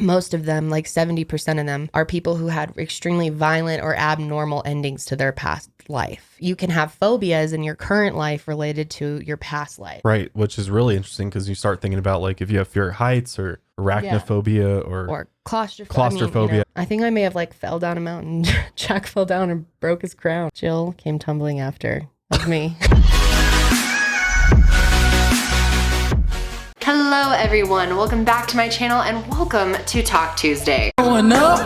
most of them, like 70% of them, are people who had extremely violent or abnormal endings to their past life. You can have phobias in your current life related to your past life. Right, which is really interesting because you start thinking about like if you have fear of heights or arachnophobia or claustrophobia. I think I may have like fell down a mountain. Jack fell down and broke his crown. Jill came tumbling after. That's me. Hello everyone, welcome back to my channel and welcome to Talk Tuesday. Going up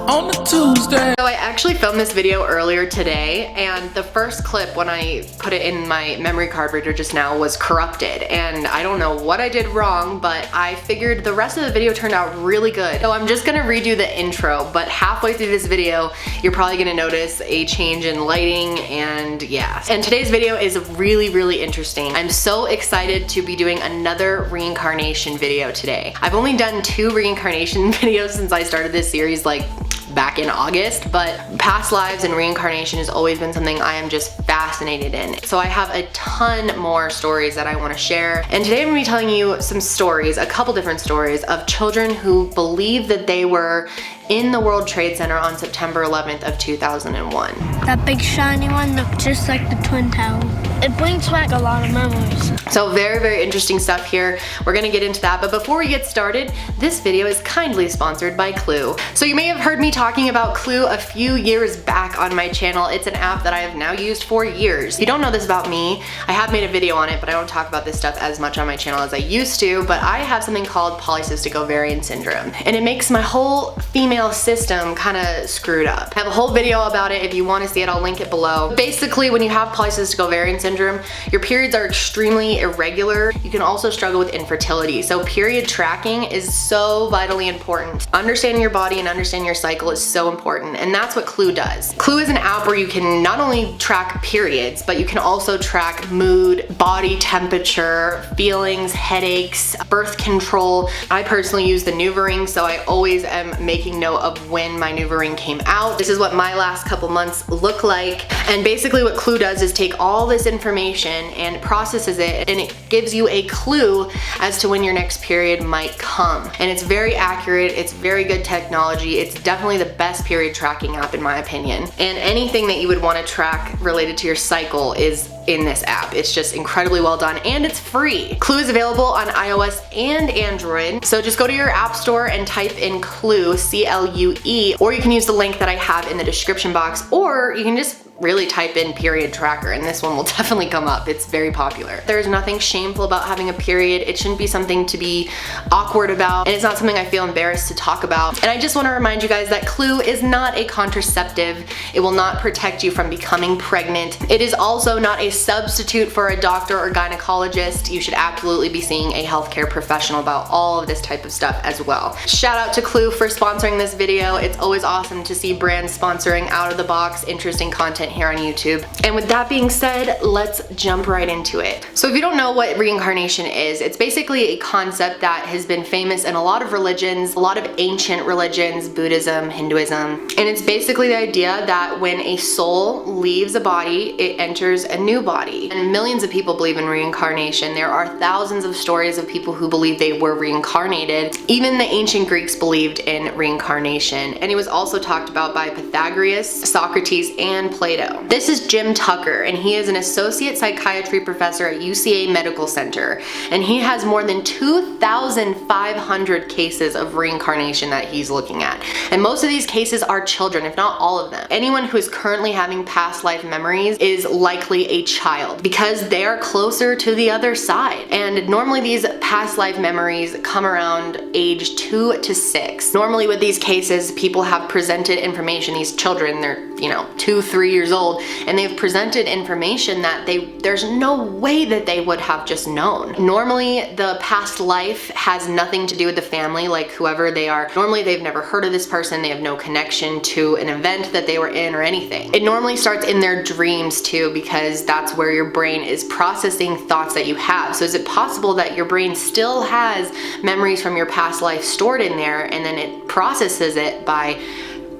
on the Tuesday. So I actually filmed this video earlier today, and the first clip when I put it in my memory card reader just now was corrupted, and I don't know what I did wrong, but I figured the rest of the video turned out really good. So I'm just gonna redo the intro, but halfway through this video you're probably gonna notice a change in lighting, and yeah. And today's video is really interesting. I'm so excited to be doing another reincarnation video today. I've only done 2 reincarnation videos since I started this series like back in August, but past lives and reincarnation has always been something I am just fascinated in. So I have a ton more stories that I want to share, and today I'm going to be telling you some stories, a couple different stories of children who believe that they were in the World Trade Center on September 11th of 2001. That big shiny one looked just like the Twin Towers. It brings back a lot of memories. So very interesting stuff here. We're gonna get into that, but before we get started, this video is kindly sponsored by Clue. So you may have heard me talking about Clue a few years back on my channel. It's an app that I have now used for years. If you don't know this about me, I have made a video on it, but I don't talk about this stuff as much on my channel as I used to, but I have something called polycystic ovarian syndrome, and it makes my whole female system kind of screwed up. I have a whole video about it. If you want to see it, I'll link it below. Basically, when you have polycystic ovarian syndrome, your periods are extremely irregular. You can also struggle with infertility. So period tracking is so vitally important. Understanding your body and understanding your cycle is so important, and that's what Clue does. Clue is an app where you can not only track periods, but you can also track mood, body temperature, feelings, headaches, birth control. I personally use the NuvaRing, so I always am making note of when my NuvaRing came out. This is what my last couple months look like, and basically what Clue does is take all this information and processes it, and it gives you a clue as to when your next period might come. And it's very accurate, it's very good technology, it's definitely the best period tracking app in my opinion. And anything that you would want to track related to your cycle is in this app. It's just incredibly well done, and it's free. Clue is available on iOS and Android, so just go to your app store and type in Clue, C-L-U-E, or you can use the link that I have in the description box, or you can just really type in period tracker and this one will definitely come up. It's very popular. There's nothing shameful about having a period. It shouldn't be something to be awkward about, and it's not something I feel embarrassed to talk about. And I just want to remind you guys that Clue is not a contraceptive. It will not protect you from becoming pregnant. It is also not a substitute for a doctor or gynecologist. You should absolutely be seeing a healthcare professional about all of this type of stuff as well. Shout out to Clue for sponsoring this video. It's always awesome to see brands sponsoring out of the box interesting content here on YouTube. And with that being said, let's jump right into it. So if you don't know what reincarnation is, it's basically a concept that has been famous in a lot of religions, a lot of ancient religions, Buddhism, Hinduism, and it's basically the idea that when a soul leaves a body, it enters a new body. And millions of people believe in reincarnation. There are thousands of stories of people who believe they were reincarnated. Even the ancient Greeks believed in reincarnation, and it was also talked about by Pythagoras, Socrates, and Plato. This is Jim Tucker, and he is an associate psychiatry professor at UCA Medical Center, and he has more than 2,500 cases of reincarnation that he's looking at. And most of these cases are children, if not all of them. Anyone who is currently having past life memories is likely a child because they are closer to the other side. And normally these past life memories come around age 2 to 6. Normally with these cases, people have presented information, these children, they're 2, 3 years old, and they've presented information that there's no way that they would have just known. Normally the past life has nothing to do with the family, like whoever they are. Normally they've never heard of this person, they have no connection to an event that they were in or anything. It normally starts in their dreams too, because that's where your brain is processing thoughts that you have. So is it possible that your brain still has memories from your past life stored in there, and then it processes it by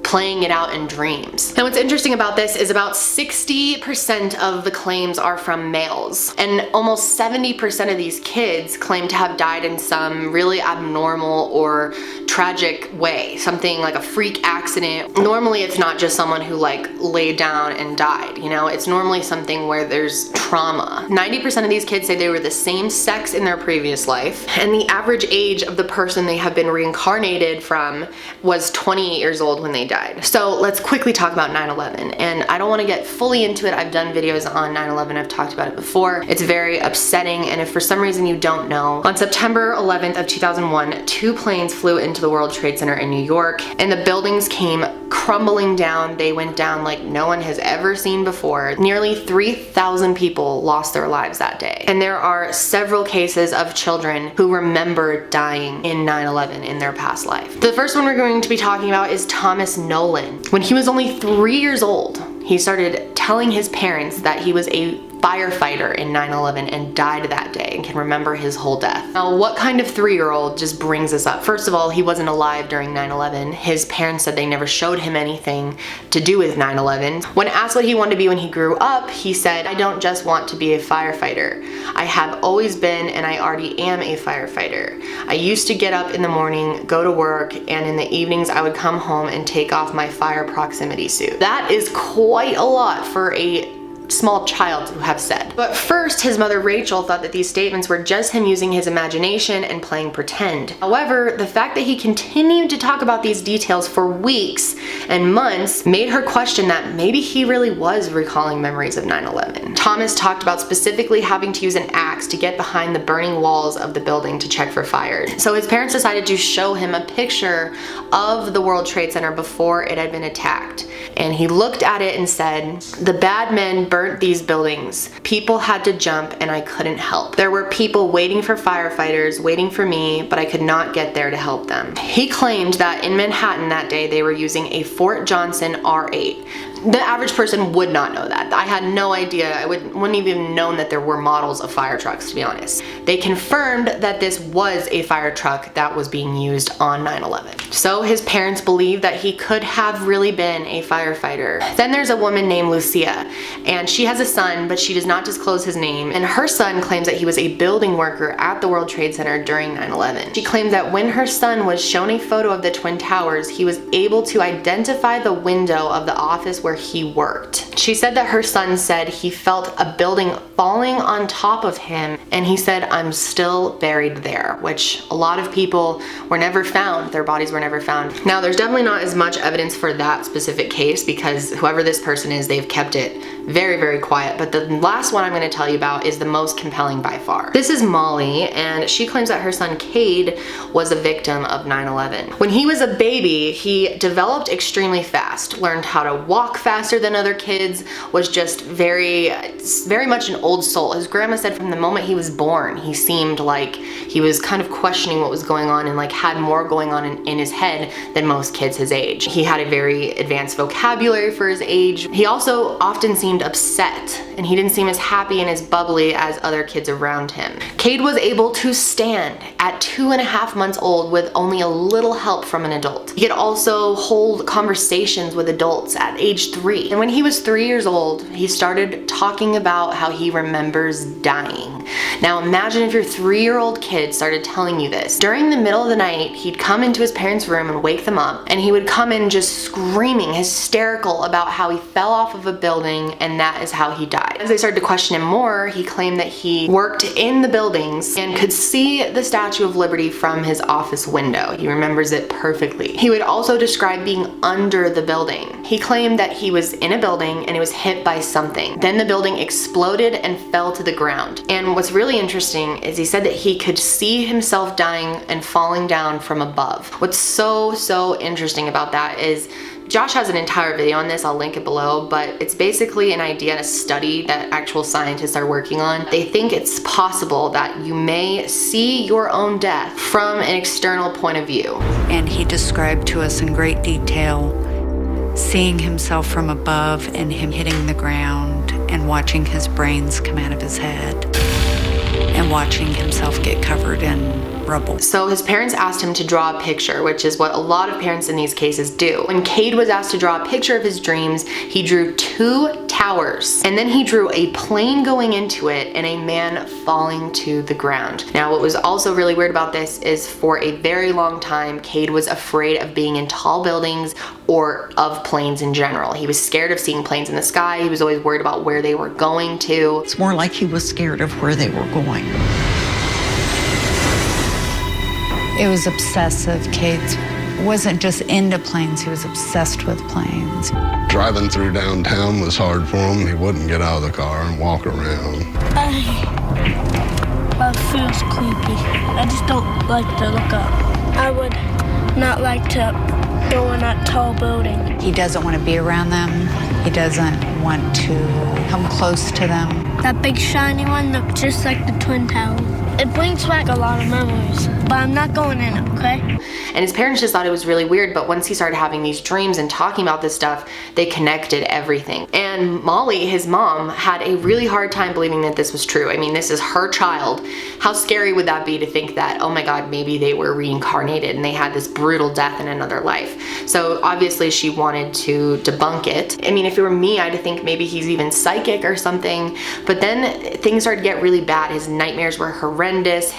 playing it out in dreams. And what's interesting about this is about 60% of the claims are from males, and almost 70% of these kids claim to have died in some really abnormal or tragic way, something like a freak accident. Normally it's not just someone who like laid down and died, you know, it's normally something where there's trauma. 90% of these kids say they were the same sex in their previous life, and the average age of the person they have been reincarnated from was 28 years old when they died. So let's quickly talk about 9/11, and I don't want to get fully into it. I've done videos on 9/11, I've talked about it before. It's very upsetting, and if for some reason you don't know, on September 11th of 2001, 2 planes flew into the World Trade Center in New York, and the buildings came crumbling down. They went down like no one has ever seen before. Nearly 3,000 people lost their lives that day. And there are several cases of children who remember dying in 9/11 in their past life. The first one we're going to be talking about is Thomas Nolan. When he was only 3 years old, he started telling his parents that he was a firefighter in 9/11 and died that day and can remember his whole death. Now, what kind of 3-year-old just brings this up? First of all, he wasn't alive during 9/11. His parents said they never showed him anything to do with 9/11. When asked what he wanted to be when he grew up, he said, "I don't just want to be a firefighter. I have always been, and I already am a firefighter. I used to get up in the morning, go to work, and in the evenings I would come home and take off my fire proximity suit." That is quite a lot for a small child to have said. But first, his mother Rachel thought that these statements were just him using his imagination and playing pretend. However, the fact that he continued to talk about these details for weeks and months made her question that maybe he really was recalling memories of 9/11. Thomas talked about specifically having to use an axe to get behind the burning walls of the building to check for fire. So his parents decided to show him a picture of the World Trade Center before it had been attacked. And he looked at it and said, "The bad men burnt these buildings. People had to jump and I couldn't help. There were people waiting for firefighters, waiting for me, but I could not get there to help them." He claimed that in Manhattan that day they were using a Fort Johnson R8. The average person would not know that. I had no idea. I wouldn't even known that there were models of fire trucks, to be honest. They confirmed that this was a fire truck that was being used on 9/11. So his parents believe that he could have really been a firefighter. Then there's a woman named Lucia, and she has a son, but she does not disclose his name, and her son claims that he was a building worker at the World Trade Center during 9/11. She claimed that when her son was shown a photo of the Twin Towers, he was able to identify the window of the office where he worked. She said that her son said he felt a building falling on top of him, and he said, "I'm still buried there," which a lot of people were never found. Their bodies were never found. Now, there's definitely not as much evidence for that specific case because whoever this person is, they've kept it very, very quiet. But the last one I'm going to tell you about is the most compelling by far. This is Molly, and she claims that her son Cade was a victim of 9/11. When he was a baby, he developed extremely fast, learned how to walk faster than other kids, was just very much an old soul. His grandma said from the moment he was born, he seemed like he was kind of questioning what was going on and like had more going on in his head than most kids his age. He had a very advanced vocabulary for his age. He also often seemed upset, and he didn't seem as happy and as bubbly as other kids around him. Cade was able to stand at 2.5 months old with only a little help from an adult. He could also hold conversations with adults at age 3. And when he was 3 years old, he started talking about how he remembers dying. Now imagine if your 3-year-old kid started telling you this. During the middle of the night, he'd come into his parents' room and wake them up, and he would come in just screaming, hysterical about how he fell off of a building and that is how he died. As they started to question him more, he claimed that he worked in the buildings and could see the Statue of Liberty from his office window. He remembers it perfectly. He would also describe being under the building. He claimed that he was in a building and it was hit by something. Then the building exploded and fell to the ground. And what's really interesting is he said that he could see himself dying and falling down from above. What's so interesting about that is Josh has an entire video on this, I'll link it below, but it's basically an idea, a study that actual scientists are working on. They think it's possible that you may see your own death from an external point of view. And he described to us in great detail seeing himself from above and him hitting the ground and watching his brains come out of his head and watching himself get covered in rubble. So his parents asked him to draw a picture, which is what a lot of parents in these cases do. When Cade was asked to draw a picture of his dreams, he drew 2 towers. And then he drew a plane going into it and a man falling to the ground. Now, what was also really weird about this is for a very long time, Cade was afraid of being in tall buildings or of planes in general. He was scared of seeing planes in the sky. He was always worried about where they were going to. It's more like he was scared of where they were going. It was obsessive. Cade wasn't just into planes, he was obsessed with planes. Driving through downtown was hard for him. He wouldn't get out of the car and walk around. That feels creepy. I just don't like to look up. I would not like to go in that tall building. He doesn't want to be around them. He doesn't want to come close to them. That big shiny one looked just like the Twin Towers. It brings back a lot of memories, but I'm not going in it, okay? And his parents just thought it was really weird, but once he started having these dreams and talking about this stuff, they connected everything. And Molly, his mom, had a really hard time believing that this was true. I mean, this is her child. How scary would that be to think that, oh my God, maybe they were reincarnated and they had this brutal death in another life. So obviously she wanted to debunk it. I mean, if it were me, I'd think maybe he's even psychic or something. But then things started to get really bad. His nightmares were horrendous.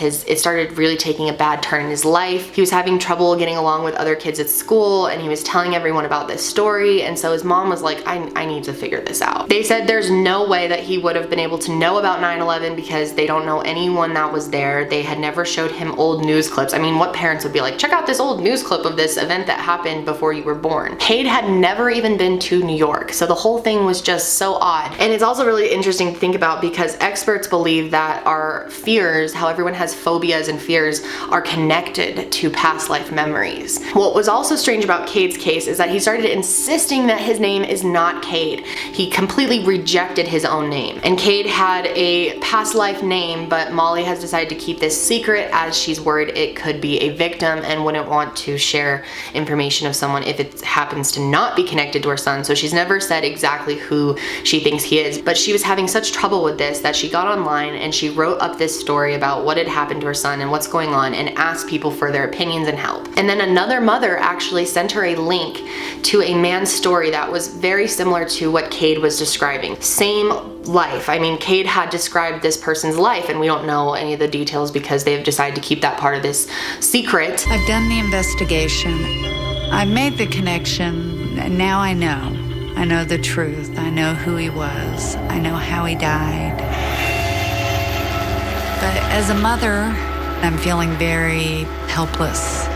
It started really taking a bad turn in his life. He was having trouble getting along with other kids at school, and he was telling everyone about this story. And so his mom was like, I need to figure this out. They said there's no way that he would have been able to know about 9/11 because they don't know anyone that was there. They had never showed him old news clips. I mean, what parents would be like, check out this old news clip of this event that happened before you were born? Cade had never even been to New York, so the whole thing was just so odd. And it's also really interesting to think about because experts believe that our fears, how everyone has phobias and fears, are connected to past life memories. What was also strange about Cade's case is that he started insisting that his name is not Cade. He completely rejected his own name. And Cade had a past life name, but Molly has decided to keep this secret as she's worried it could be a victim and wouldn't want to share information of someone if it happens to not be connected to her son. So she's never said exactly who she thinks he is, but she was having such trouble with this that she got online and she wrote up this story about what had happened to her son and what's going on and asked people for their opinions and help. And then another mother actually sent her a link to a man's story that was very similar to what Cade was describing. Same life. I mean, Cade had described this person's life and we don't know any of the details because they've decided to keep that part of this secret. I've done the investigation. I've made the connection, and now I know. I know the truth. I know who he was. I know how he died. But as a mother, I'm feeling very helpless.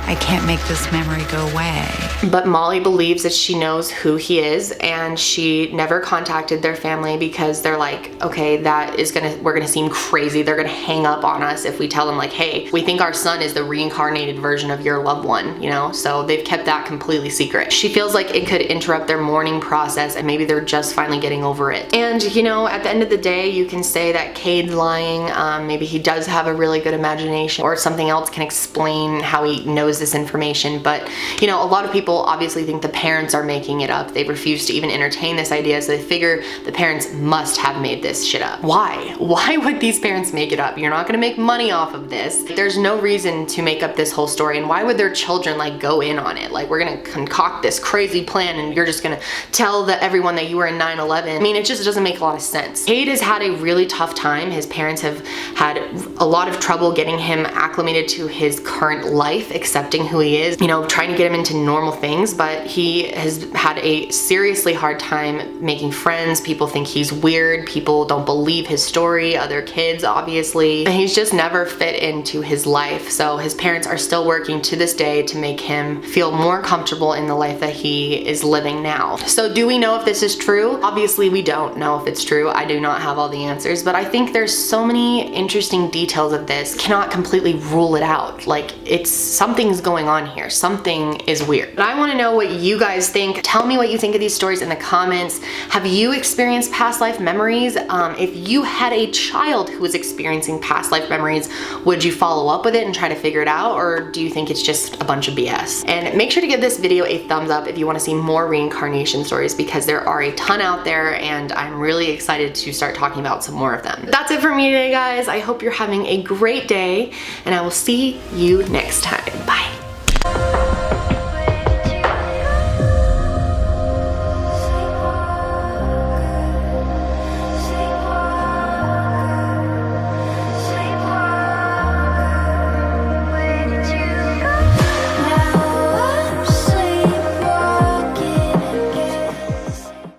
I can't make this memory go away. But Molly believes that she knows who he is, and she never contacted their family because they're like, okay, we're gonna seem crazy. They're gonna hang up on us if we tell them like, hey, we think our son is the reincarnated version of your loved one, you know? So they've kept that completely secret. She feels like it could interrupt their mourning process and maybe they're just finally getting over it. And you know, at the end of the day, you can say that Cade's lying. Maybe he does have a really good imagination or something else can explain how he knows this information. But you know, a lot of people obviously think the parents are making it up. They refuse to even entertain this idea, so they figure the parents must have made this shit up. Why? Why would these parents make it up? You're not gonna make money off of this. There's no reason to make up this whole story, and why would their children like go in on it? Like, we're gonna concoct this crazy plan and you're just gonna tell everyone that you were in 9/11. I mean, it just doesn't make a lot of sense. Cade has had a really tough time. His parents have had a lot of trouble getting him acclimated to his current life, accepting who he is, you know, trying to get him into normal things, but he has had a seriously hard time making friends. People think he's weird. People don't believe his story, other kids obviously, and he's just never fit into his life. So his parents are still working to this day to make him feel more comfortable in the life that he is living now. So do we know if this is true? Obviously we don't know if it's true. I do not have all the answers, but I think there's so many interesting details of this. Cannot completely rule it out. Like, something's going on here. Something is weird. But I want to know what you guys think. Tell me what you think of these stories in the comments. Have you experienced past life memories? If you had a child who was experiencing past life memories, would you follow up with it and try to figure it out, or do you think it's just a bunch of BS? And make sure to give this video a thumbs up if you want to see more reincarnation stories, because there are a ton out there and I'm really excited to start talking about some more of them. That's it for me today, guys. I hope you're having a great day and I will see you next time. Bye.